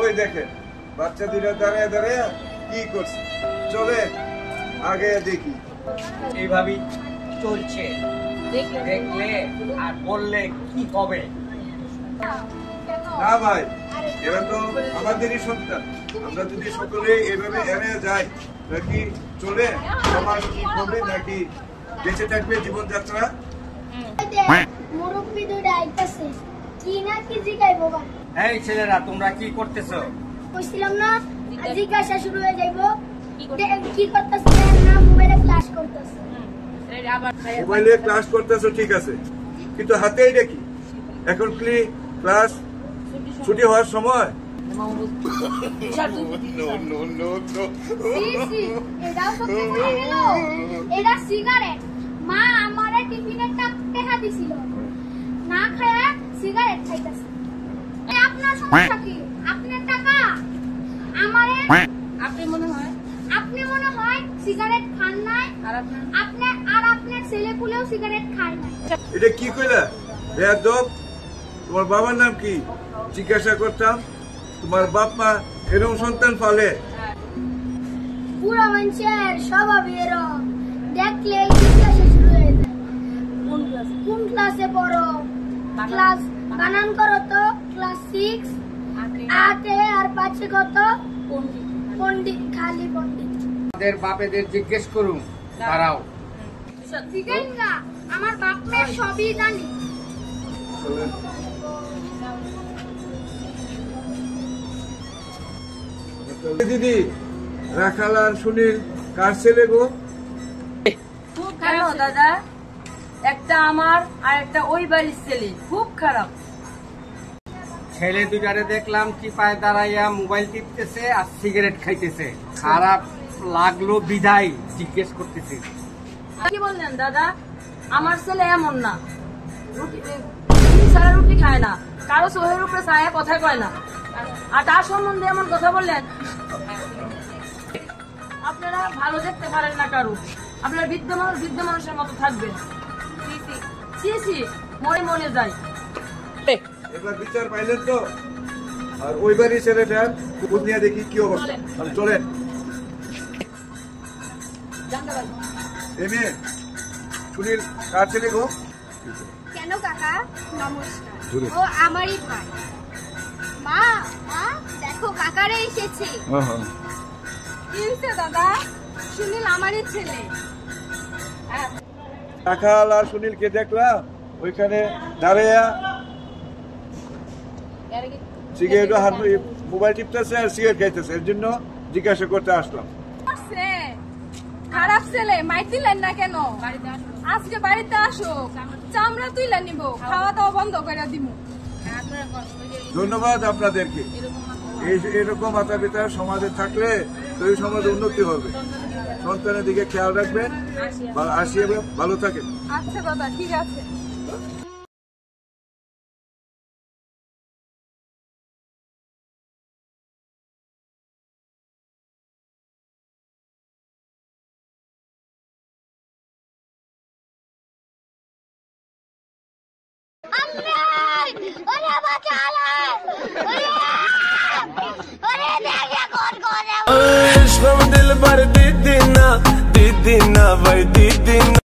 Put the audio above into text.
ওই দেখেন বাচ্চা দুইটা দাঁড়ায় দাঁড়ায় কি করছে। চলে আগে দেখি। এইভাবেই চলছে, দেখলে আর বললে কি হবে? না ভাই, এরা তো আমাদেরই সন্তান। আমরা যদি সকলে এভাবে এড়িয়ে যাই নাকি চলে সমাজ কি হবে, নাকি বেঁচে থাকবে জীবনযাত্রা? মুরব্বি দুইটা আইতাছে, কি না কি জিগাইব বাবা। এই ছেলেরা, তোমরা কি করতেছো? কইছিলাম না জিজ্ঞাসা শুরু হয়ে যাইব। কি করতেছ না? মোবাইলে ক্লাস করতেছ। মোবাইলে ক্লাস করতেছো ঠিক আছে, কিন্তু হাতেই দেখি এখন কি ক্লাস ছুটি হওয়ার সময়? এটা সিগারেট। মা আমারে টিফিনের টাকা দিছিল, না খায় সিগারেট খাইতাছে। আপনার সমস্যা কি? আপনার টাকা আমারে আপনি মনে হয় সিগারেট খান নাই, আর আপনার ছেলেপুলেও সিগারেট খায় নাই। এটা কি কইলা বেয়াদব? তোমার বাবার নাম কি জিজ্ঞাসা করতাম? তোমার বাপ মা এরকম সন্তান পালে? পুরো মানুষের স্বভাব এরকম, দেখলে জিজ্ঞাসা শুরু হয়ে যায়। কোন ক্লাসে পড়ো? ক্লাস বানান করো তো ক্লাস 6। আতে আর পাঁচে কত? পণ্ডিত, খালি পণ্ডিত। আমাদের বাপেদের জিজ্ঞেস করুন, দাঁড়াও। জিজ্ঞেস না, আমার বাপ মায়ের সবই জানি। দিদি, রাখাল আর সুনীল কার ছেলে গো? খুব খারাপ দাদা, একটা আমার আর একটা ওই বাড়ির ছেলে, খুব খারাপ। ছেলে দুটারে দেখলাম চিপায় দাঁড়াইয়া মোবাইল টিপতেছে আর সিগারেট খাইতেছে। খারাপ লাগলো বিদায় জিজ্ঞেস করতেছি। কি বললেন দাদা? আমার ছেলে এমন না, রুটি সারা রুটি খায় না, কারো সোহের উপরে ছায়া কথা কয় না, আর তার সম্বন্ধে এমন কথা বললেন। আপনারা ভালো দেখতে পারেন না কারো, আপনার বৃদ্ধ মানুষের মতো থাকবেন। মনে মনে যায়। এবার বিচার পাইলেন তো? আর ওই বাড়ির ছেলেটার খোঁজ নিয়ে দেখি কি অবস্থা। চলেন। সুনীল কার ছেলে গো? কেন কাকা? নমস্কার। ও আমারই ভাই। মা দেখো কাকারে এসেছে। কি হয়েছে দাদা? সুনীল আমারই ছেলে। রাখাল আর সুনীলকে দেখলাম ওইখানে দাঁড়াইয়া সিগারেট মোবাইল টিপতেছে আর সিগারেট খাইতেছে। এর জন্য জিজ্ঞাসা করতে আসলাম। খারাপ ছেলে, মাইর দিলেন না কেন? আজকে বাড়িতে আসো, চামড়া তুইলা নিব, খাওয়া দাওয়া বন্ধ করে দিব। ধন্যবাদ আপনাদেরকে। এরকম মাতা পিতা সমাজে থাকলে তো এই সমাজে উন্নতি হবে। সন্তানের দিকে খেয়াল রাখবেন, আসিয়ে ভালো থাকেন। আচ্ছা দাদা, ঠিক আছে। दिल भर दीदी ना भाई दीदी ना